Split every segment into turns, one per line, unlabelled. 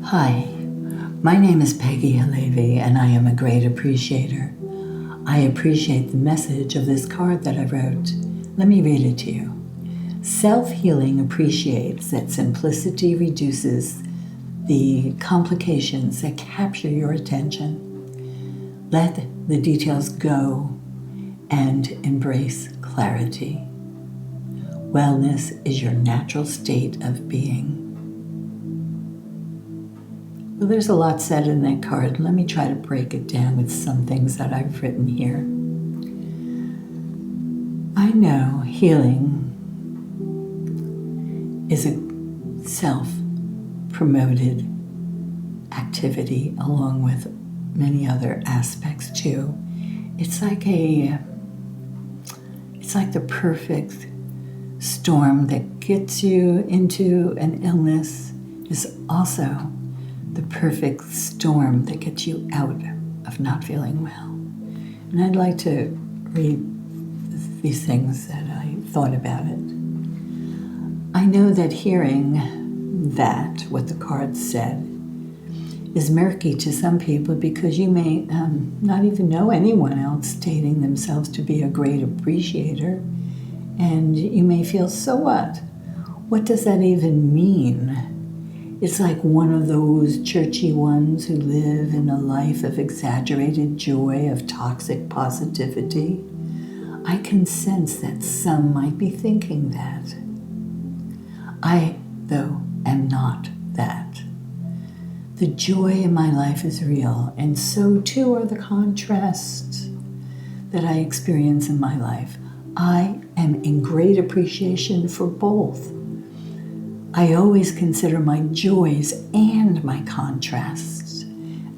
Hi, my name is Peggy Halevi, and I am a great appreciator. I appreciate the message of this card that I wrote. Let me read it to you. Self-healing appreciates that simplicity reduces the complications that capture your attention. Let the details go and embrace clarity. Wellness is your natural state of being. Well, there's a lot said in that card. Let me try to break it down with some things that I've written here. I know healing is a self-promoted activity along with many other aspects too. It's like the perfect storm that gets you into an illness is also the perfect storm that gets you out of not feeling well. And I'd like to read these things that I thought about it. I know that hearing that, what the card said, is murky to some people because you may not even know anyone else stating themselves to be a great appreciator. And you may feel, so what? What does that even mean? It's like one of those churchy ones who live in a life of exaggerated joy, of toxic positivity. I can sense that some might be thinking that. I, though, am not that. The joy in my life is real, and so too are the contrasts that I experience in my life. I am in great appreciation for both. I always consider my joys and my contrasts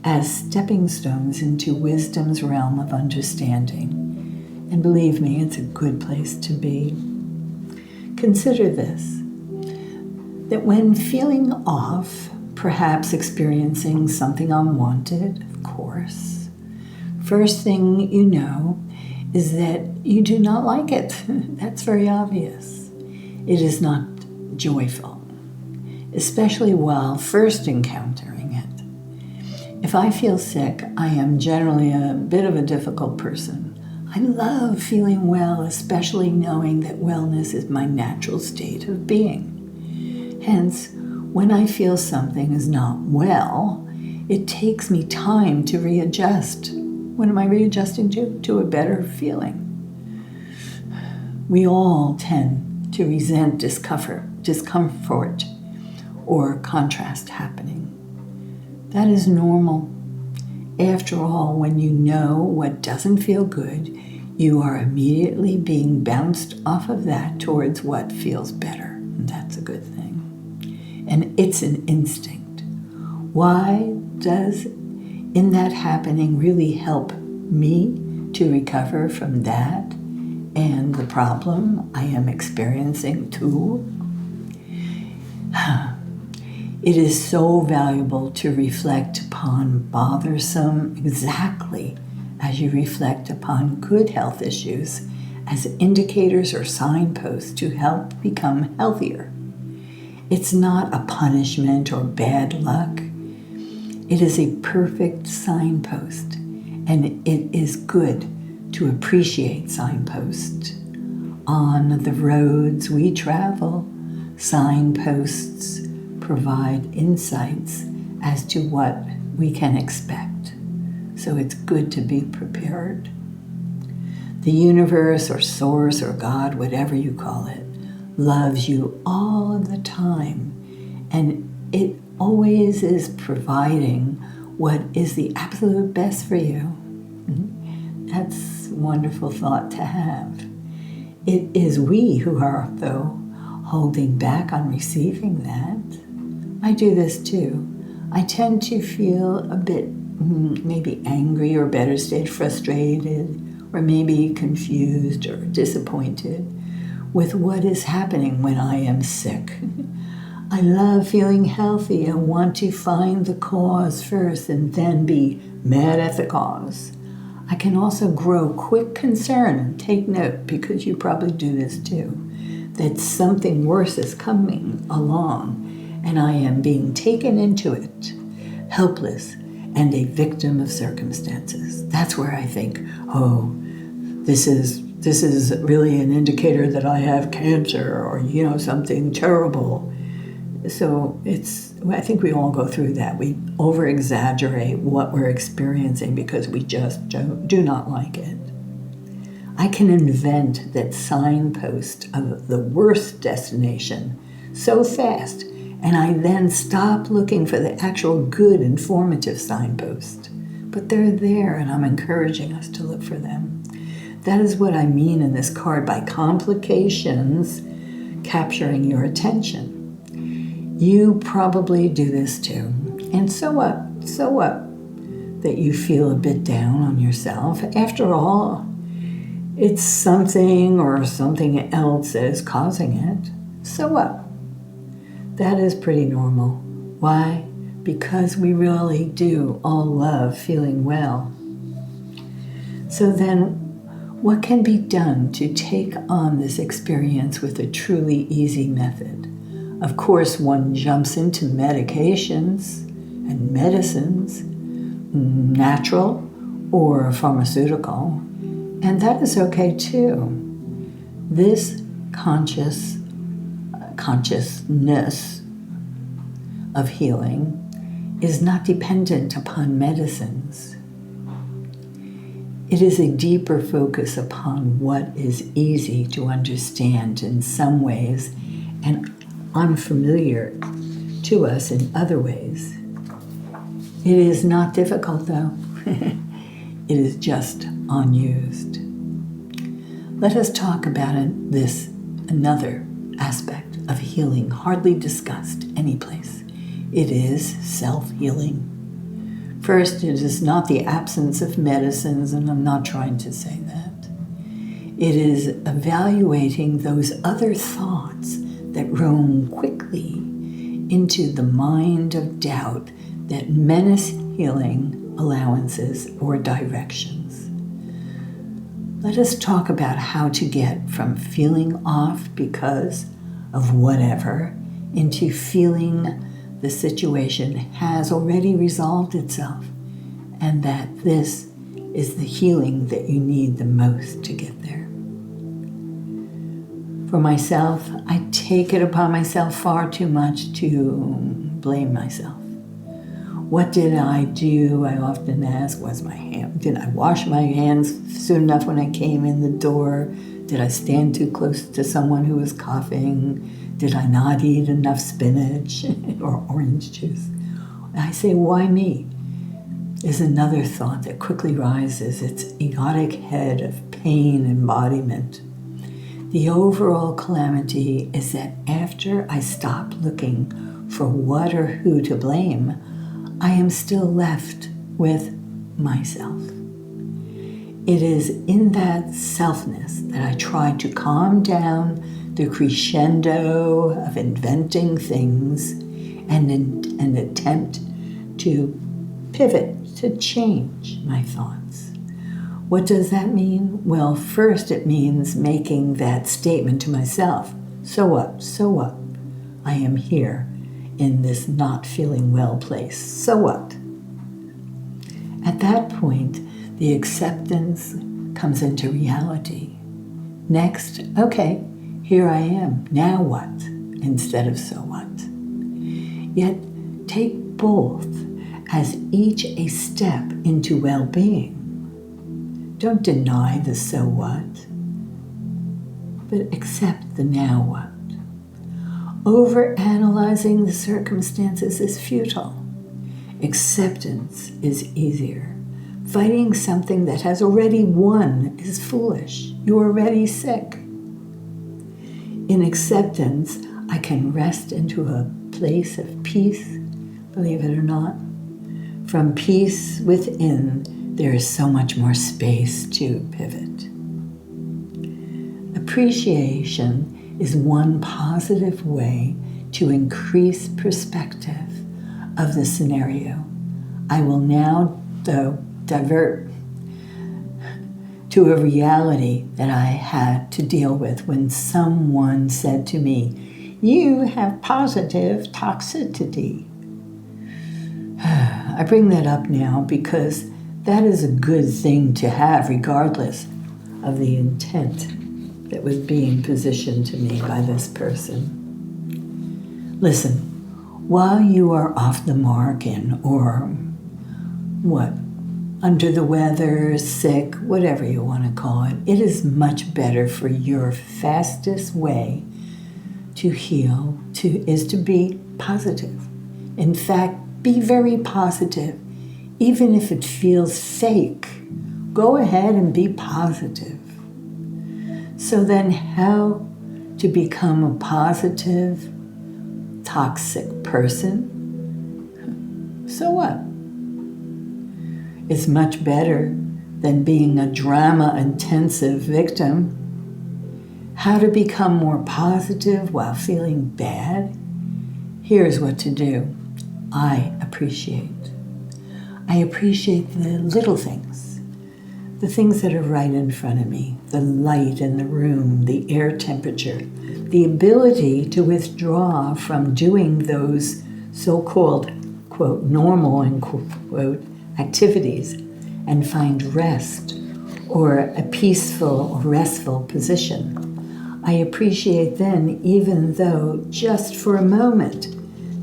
as stepping stones into wisdom's realm of understanding. And believe me, it's a good place to be. Consider this, that when feeling off, perhaps experiencing something unwanted, of course, first thing you know is that you do not like it. That's very obvious. It is not joyful, especially while first encountering it. If I feel sick, I am generally a bit of a difficult person. I love feeling well, especially knowing that wellness is my natural state of being. Hence, when I feel something is not well, it takes me time to readjust. What am I readjusting to? To a better feeling. We all tend to resent discomfort, or contrast happening. That is normal. After all, when you know what doesn't feel good, you are immediately being bounced off of that towards what feels better. And that's a good thing. And it's an instinct. Why does in that happening really help me to recover from that and the problem I am experiencing too? It is so valuable to reflect upon bothersome exactly as you reflect upon good health issues as indicators or signposts to help become healthier. It's not a punishment or bad luck. It is a perfect signpost, and it is good to appreciate signposts. On the roads we travel, signposts provide insights as to what we can expect. So it's good to be prepared. The universe or source or God, whatever you call it, loves you all the time, and it always is providing what is the absolute best for you. That's a wonderful thought to have. It is we who are, though, holding back on receiving that. I do this too. I tend to feel a bit maybe angry, or better state frustrated, or maybe confused or disappointed with what is happening when I am sick. I love feeling healthy and want to find the cause first and then be mad at the cause. I can also grow quick concern and take note, because you probably do this too, that something worse is coming along, and I am being taken into it, helpless and a victim of circumstances. That's where I think, oh, this is really an indicator that I have cancer or, something terrible. So I think we all go through that. We over-exaggerate what we're experiencing because we just do not like it. I can invent that signpost of the worst destination so fast, and I then stop looking for the actual good, informative signpost. But they're there, and I'm encouraging us to look for them. That is what I mean in this card by complications capturing your attention. You probably do this too. And so what? So what? That you feel a bit down on yourself. After all, it's something or something else that is causing it. So what? That is pretty normal. Why? Because we really do all love feeling well. So then, what can be done to take on this experience with a truly easy method? Of course, one jumps into medications and medicines, natural or pharmaceutical, and that is okay too. This consciousness of healing is not dependent upon medicines. It is a deeper focus upon what is easy to understand in some ways and unfamiliar to us in other ways. It is not difficult, though. It is just unused. Let us talk about another aspect of healing hardly discussed anyplace. It is self-healing. First, it is not the absence of medicines, and I'm not trying to say that. It is evaluating those other thoughts that roam quickly into the mind of doubt that menace healing allowances or directions. Let us talk about how to get from feeling off because of whatever into feeling the situation has already resolved itself, and that this is the healing that you need the most to get there. For myself, I take it upon myself far too much to blame myself. What did I do? I often ask, did I wash my hands soon enough when I came in the door? Did I stand too close to someone who was coughing? Did I not eat enough spinach or orange juice? I say, why me? Is another thought that quickly rises, its egotic head of pain embodiment. The overall calamity is that after I stop looking for what or who to blame, I am still left with myself. It is in that selfness that I try to calm down the crescendo of inventing things and attempt to pivot, to change my thoughts. What does that mean? Well, first it means making that statement to myself. So what? So what? I am here in this not feeling well place. So what? At that point, the acceptance comes into reality. Next, okay, here I am. Now what? Instead of so what? Yet take both as each a step into well-being. Don't deny the so what, but accept the now what. Overanalyzing the circumstances is futile. Acceptance is easier. Fighting something that has already won is foolish. You're already sick. In acceptance, I can rest into a place of peace, believe it or not. From peace within, there is so much more space to pivot. Appreciation is one positive way to increase perspective of the scenario. I will now, though, divert to a reality that I had to deal with when someone said to me, you have positive toxicity. I bring that up now because that is a good thing to have regardless of the intent that was being positioned to me by this person. Listen, while you are off the mark under the weather, sick, whatever you want to call it, it is much better for your fastest way to heal is to be positive. In fact, be very positive. Even if it feels fake, go ahead and be positive. So then how to become a positive, toxic person? So what? It's much better than being a drama-intensive victim. How to become more positive while feeling bad? Here's what to do. I appreciate the little things, the things that are right in front of me, the light in the room, the air temperature, the ability to withdraw from doing those so-called, quote, normal, end quote, activities and find rest or a peaceful, restful position. I appreciate then, even though just for a moment,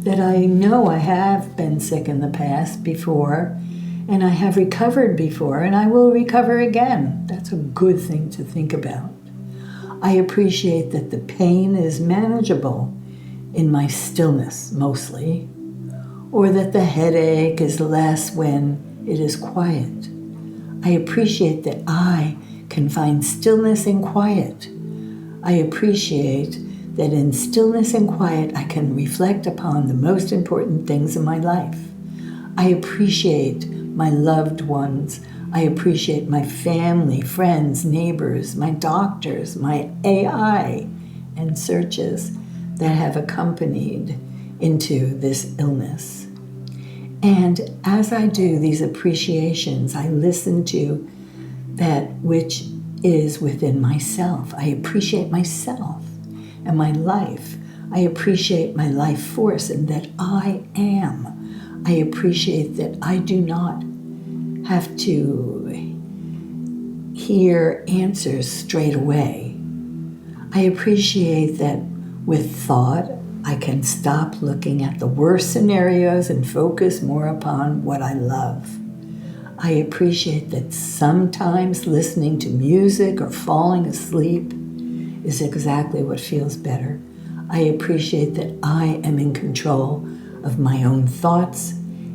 that I know I have been sick in the past before, and I have recovered before, and I will recover again. That's a good thing to think about. I appreciate that the pain is manageable in my stillness, mostly, or that the headache is less when it is quiet. I appreciate that I can find stillness and quiet. I appreciate that in stillness and quiet, I can reflect upon the most important things in my life. I appreciate my loved ones. I appreciate my family, friends, neighbors, my doctors, my AI, and searches that have accompanied into this illness. And as I do these appreciations, I listen to that which is within myself. I appreciate myself and my life. I appreciate my life force and that I am. I appreciate that I do not have to hear answers straight away. I appreciate that with thought, I can stop looking at the worst scenarios and focus more upon what I love. I appreciate that sometimes listening to music or falling asleep is exactly what feels better. I appreciate that I am in control of my own thoughts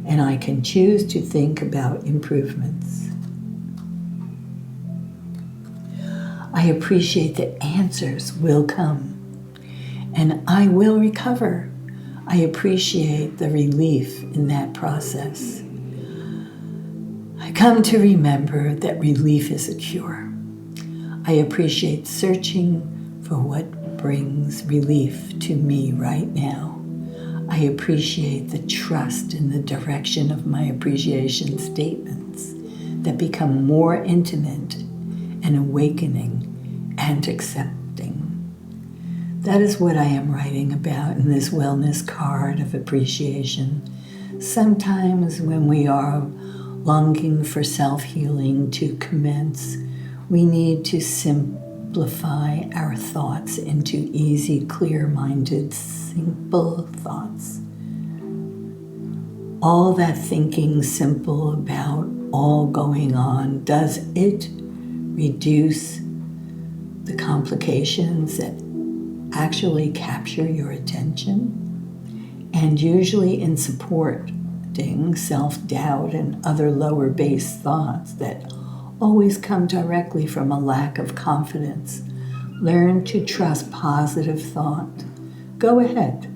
and I can choose to think about improvements. I appreciate that answers will come and I will recover. I appreciate the relief in that process. I come to remember that relief is a cure. I appreciate searching for what brings relief to me right now. I appreciate the trust in the direction of my appreciation statements that become more intimate and awakening and accepting. That is what I am writing about in this wellness card of appreciation. Sometimes when we are longing for self-healing to commence, we need to simplify our thoughts into easy, clear-minded, simple thoughts. All that thinking simple about all going on, does it reduce the complications that actually capture your attention? And usually in supporting self-doubt and other lower base thoughts that always come directly from a lack of confidence, learn to trust positive thought. Go ahead,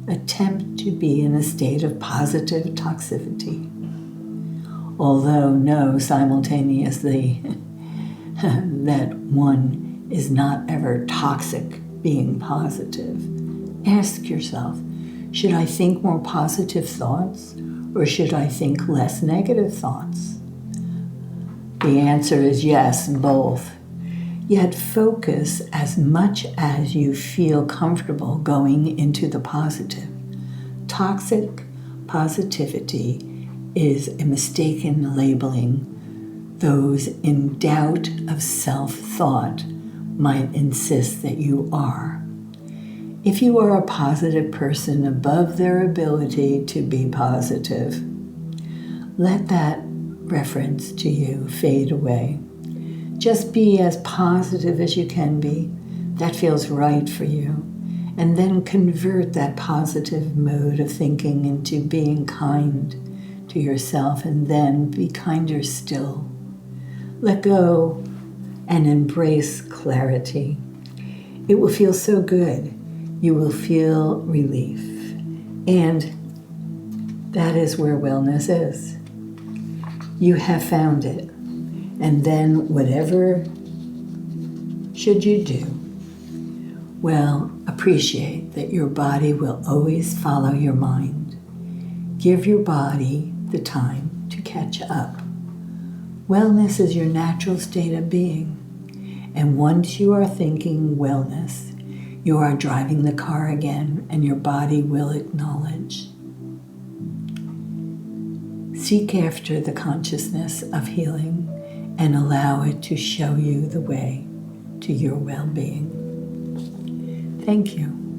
attempt to be in a state of positive toxicity. Although know simultaneously that one is not ever toxic being positive. Ask yourself, should I think more positive thoughts or should I think less negative thoughts? The answer is yes, both. Yet focus as much as you feel comfortable going into the positive. Toxic positivity is a mistaken labeling those in doubt of self-thought might insist that you are. If you are a positive person above their ability to be positive, let that reference to you fade away. Just be as positive as you can be. That feels right for you. And then convert that positive mode of thinking into being kind to yourself, and then be kinder still. Let go and embrace clarity. It will feel so good. You will feel relief. And that is where wellness is. You have found it. And then whatever should you do, well, appreciate that your body will always follow your mind. Give your body the time to catch up. Wellness is your natural state of being. And once you are thinking wellness, you are driving the car again, and your body will acknowledge. Seek after the consciousness of healing and allow it to show you the way to your well-being. Thank you.